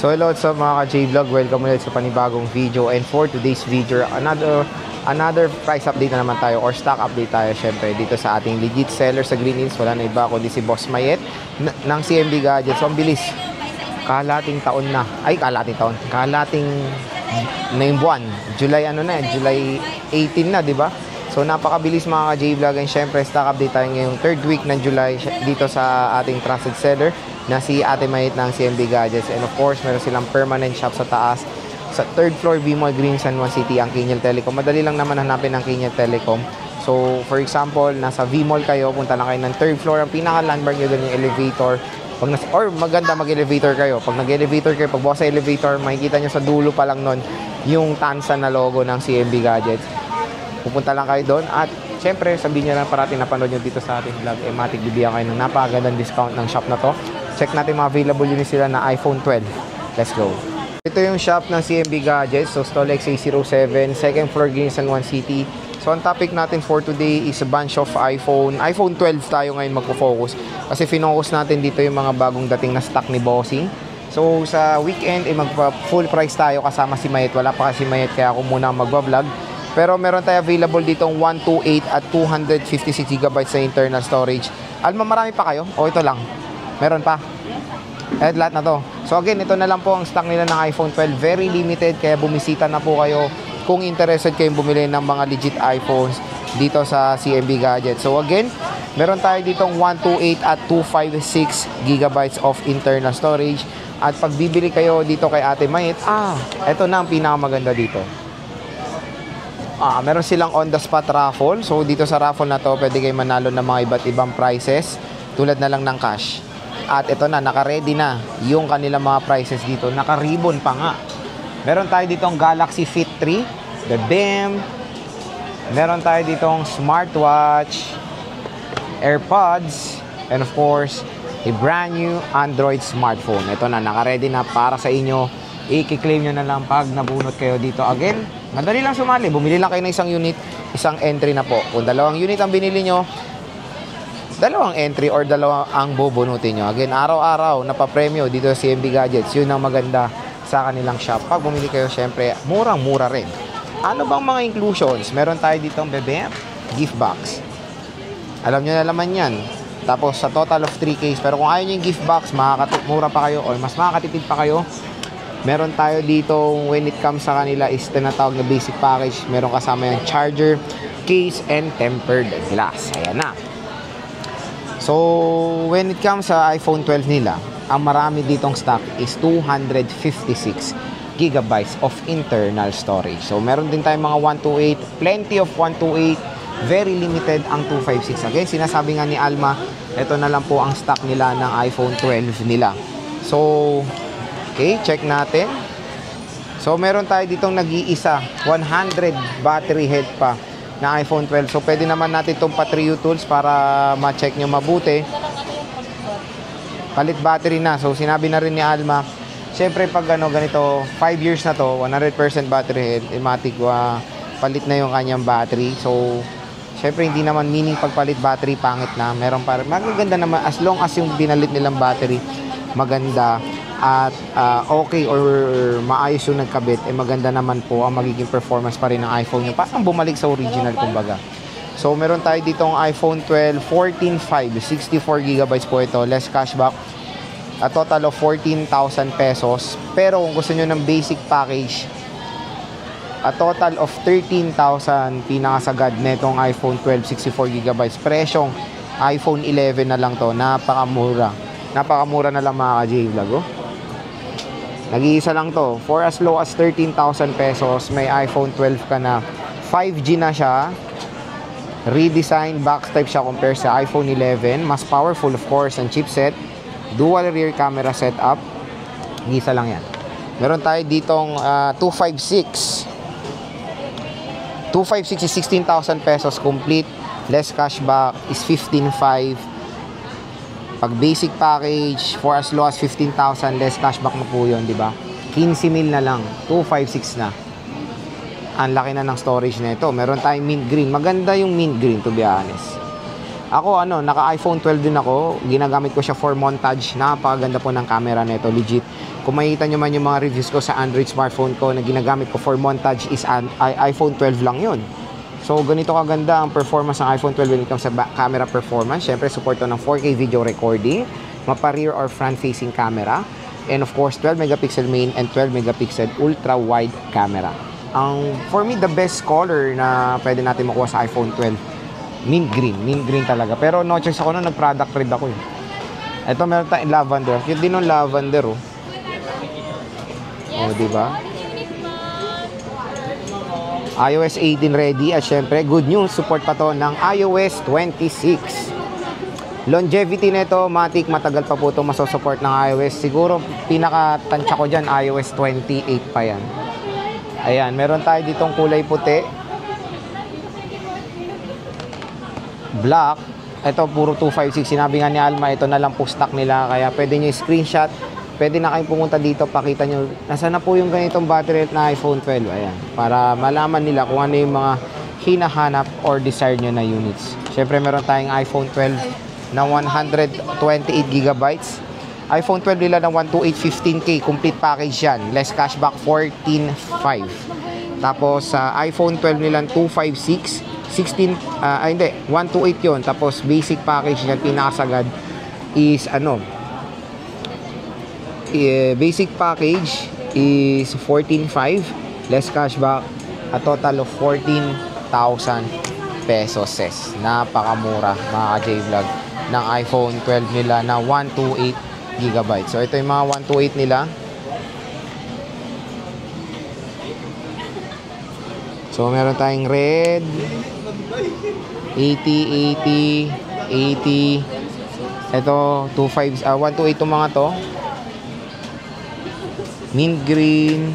So hello sa mga ka-J-Vlog, welcome ulit sa panibagong video. And for today's video, another price update na naman tayo or stock update tayo syempre dito sa ating legit seller sa Green Hills. Wala na iba kundi si Boss Mayet ng CMB Gadgets. So ang bilis, kalating taon na, kalating na yung buwan, July July 18 na, di ba? So napakabilis mga ka-J-Vlog, and syempre stock update tayo ngayong third week ng July dito sa ating trusted seller na si Ate Mayet ng CMB Gadgets. And of course, meron silang permanent shop sa taas sa 3rd floor V-Mall Green San Juan City, ang Kenyal Telecom. Madali lang naman hanapin ang Kenyal Telecom. So for example, nasa V-Mall kayo, punta lang kayo ng 3rd floor. Ang pinaka-landmark nyo doon yung elevator. Or maganda mag-elevator kayo. Pag nag-elevator kayo, pag bukas sa elevator, makikita nyo sa dulo pa lang nun yung Tansa na logo ng CMB Gadgets. Pupunta lang kayo doon at syempre sabihin nyo lang parating napanood nyo dito sa ating vlog, matik bibigyan kayo ng napakagandang discount ng shop na to. Check natin mga available units sila na iPhone 12. Let's go. Ito yung shop ng CMB Gadgets. So Stall XA07, 2nd floor Green San Juan City. So ang topic natin for today is a bunch of iPhone 12 tayo ngayon magpo-focus. Kasi finocus natin dito yung mga bagong dating na stock ni Bossing. So sa weekend magpa-full price tayo kasama si Mayet. Wala pa kasi Mayet kaya ako muna magba-vlog. Pero meron tayo available ditong 128 at 256GB sa internal storage. Alma, marami pa kayo? O ito lang? Meron pa? Lahat na to. So again, ito na lang po ang stock nila ng iPhone 12. Very limited, kaya bumisita na po kayo kung interested kayong bumili ng mga legit iPhones dito sa CMB Gadgets. So again, meron tayo ditong 128 at 256GB of internal storage. At pag bibili kayo dito kay Ate Mayet, ito na ang pinakamaganda dito. Meron silang on the spot raffle. So dito sa raffle na to, pwede kayo manalo ng mga iba't ibang prizes tulad na lang ng cash. At ito na, naka-ready na yung kanilang mga prizes dito. Naka-ribbon pa nga. Meron tayo ditong Galaxy Fit 3, the DEM. Meron tayo ditong smartwatch, AirPods, and of course, a brand new Android smartphone. Ito na, naka-ready na para sa inyo. I-claim nyo na lang pag nabunot kayo dito. Again, madali lang sumali. Bumili lang kayo ng isang unit, isang entry na po. Kung dalawang unit ang binili nyo, dalawang entry or dalawang ang bubunutin nyo. Again, araw-araw napapremyo dito sa CMB Gadgets. Yun ang maganda sa kanilang shop. Pag bumili kayo, syempre, murang-mura rin. Ano bang mga inclusions? Meron tayo ditong bebe, gift box. Alam nyo na naman yan. Tapos sa total of 3 case. Pero kung ayaw nyo yung gift box, mura pa kayo or mas makakatipid pa kayo. Meron tayo dito, when it comes sa kanila, is tinatawag na basic package. Meron kasama yung charger, case, and tempered glass. Ayan na. So, when it comes sa iPhone 12 nila, ang marami ditong stock is 256GB of internal storage. So, meron din tayong mga 128, plenty of 128, very limited ang 256. Again, sinasabi nga ni Alma, ito na lang po ang stock nila ng iPhone 12 nila. So, okay, check natin. So, meron tayo ditong nag-iisa, 100 battery health pa na iPhone 12. So, pwede naman natin itong pa-trio tools para ma-check nyo mabuti. Palit battery na. So, sinabi na rin ni Alma, syempre pag ganito, 5 years na to, 100% battery health, palit na yung kanyang battery. So, syempre hindi naman meaning pagpalit battery, pangit na. Meron pa rin. Magaganda naman, as long as yung binalit nilang battery, maganda at okay or maayos yung nagkabit, maganda naman po ang magiging performance pa rin ng iPhone nyo. Parang bumalik sa original kumbaga. So meron tayo ditong iPhone 12 14.5, 64GB po ito, less cashback, a total of 14,000 pesos. Pero kung gusto nyo ng basic package, a total of 13,000 pinakasagad netong iPhone 12 64GB. Presyong iPhone 11 na lang to. Napakamura na lang mga ka-J-Vlog. Nag-iisa lang to. For as low as 13,000 pesos, may iPhone 12 ka na. 5G na siya. Redesigned box type siya compare sa iPhone 11. Mas powerful of course ang chipset. Dual rear camera setup. Nag-iisa lang yan. Meron tayo ditong 256 is 16,000 pesos complete. Less cashback is 15,500. Pag basic package, for as low as 15,000, less cashback na po yun, di ba? 15,000 na lang, 256 na. Ang laki na ng storage na ito. Meron tayong mint green. Maganda yung mint green, to be honest. Ako, naka iPhone 12 din ako. Ginagamit ko siya for montage. Napakaganda po ng camera nito, legit. Kung makikita nyo man yung mga reviews ko sa Android smartphone ko na ginagamit ko for montage is iPhone 12 lang yun. So, ganito kaganda ang performance ng iPhone 12 when it comes sa camera performance. Siyempre, support to ng 4K video recording, mapa-rear or front-facing camera, and of course, 12 megapixel main and 12 megapixel ultra-wide camera. For me, the best color na pwede natin makuha sa iPhone 12, mint green talaga. Pero no choice ako na nag-product read ako eh. Ito meron tayong lavender. Cute din yung lavender oh. Oh, di ba? iOS 18 ready at syempre good news, support pa to ng iOS 26. Longevity nito, matik, matagal pa po ito masosupport ng iOS. Siguro pinaka-tansya ko dyan, iOS 28 pa yan. Ayan, meron tayo ditong kulay puti, black. Ito puro 256, sinabi nga ni Alma, ito na lang po stock nila, kaya pwede nyo screenshot. Pwede na kayong pumunta dito, pakita nyo, nasa na po yung ganitong battery health na iPhone 12. Ayan, para malaman nila kung ano yung mga hinahanap or desired nyo na units. Syempre, meron tayong iPhone 12 na 128GB. iPhone 12 nila ng 128 15K, complete package yan. Less cashback, 14.5. Tapos, sa iPhone 12 nila 256, 16, hindi, 128 yun. Tapos, basic package yan, pinakasagad is, basic package is 14.5, less cashback, a total of 14,000 pesos. Napakamura mga ka-J-Vlog ng iPhone 12 nila na 128GB. So ito yung mga 128 nila. So meron tayong red, 80, 80, ito 128 itong mga to. Mint green.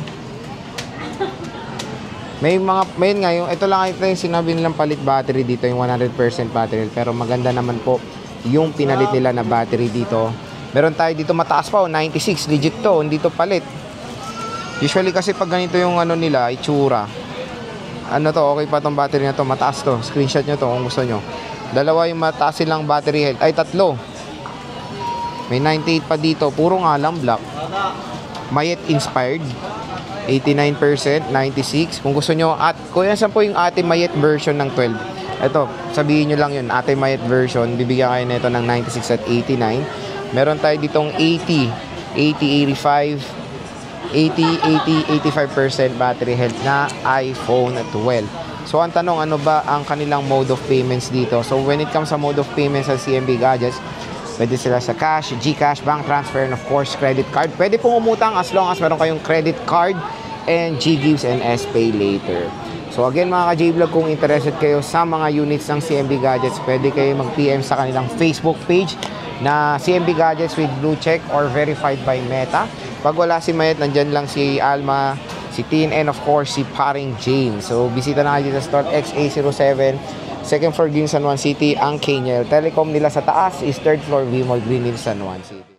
May nga yung ito lang, ito yung sinabi nilang palit battery dito, yung 100% battery, pero maganda naman po yung pinalit nila na battery dito. Meron tayo dito mataas pa, 96 legit to, hindi to palit. Usually kasi pag ganito yung nila, itsura. Okay pa tong battery na to, mataas to. Screenshot nyo to kung gusto nyo. Dalawa yung mataas silang battery health, ay tatlo. May 98 pa dito, puro nga lang black. Mayet inspired, 89%, 96. Kung gusto nyo, at kung yan saan po yung Ate Mayet version ng 12. Ito, sabihin nyo lang yun, Ate Mayet version, bibigyan kayo nito ng 96 at 89. Meron tayo ditong 80, 85, 85% battery health na iPhone 12. So, ang tanong, ano ba ang kanilang mode of payments dito? So, when it comes sa mode of payments sa CMB Gadgets, pwede sila sa cash, GCash, bank transfer, and of course, credit card. Pwede pong umutang as long as meron kayong credit card and GGives and SPay later. So again mga ka-J-Vlog, kung interested kayo sa mga units ng CMB Gadgets, pwede kayo mag-PM sa kanilang Facebook page na CMB Gadgets with blue check or verified by Meta. Pag wala si Mayet, nandyan lang si Alma, si Tin, and of course, si Paring James. So bisita na kayo dito sa store XA07, second floor Green San Juan City, ang Kaniel Telecom nila sa taas is third floor Vmall Green Hills San Juan City.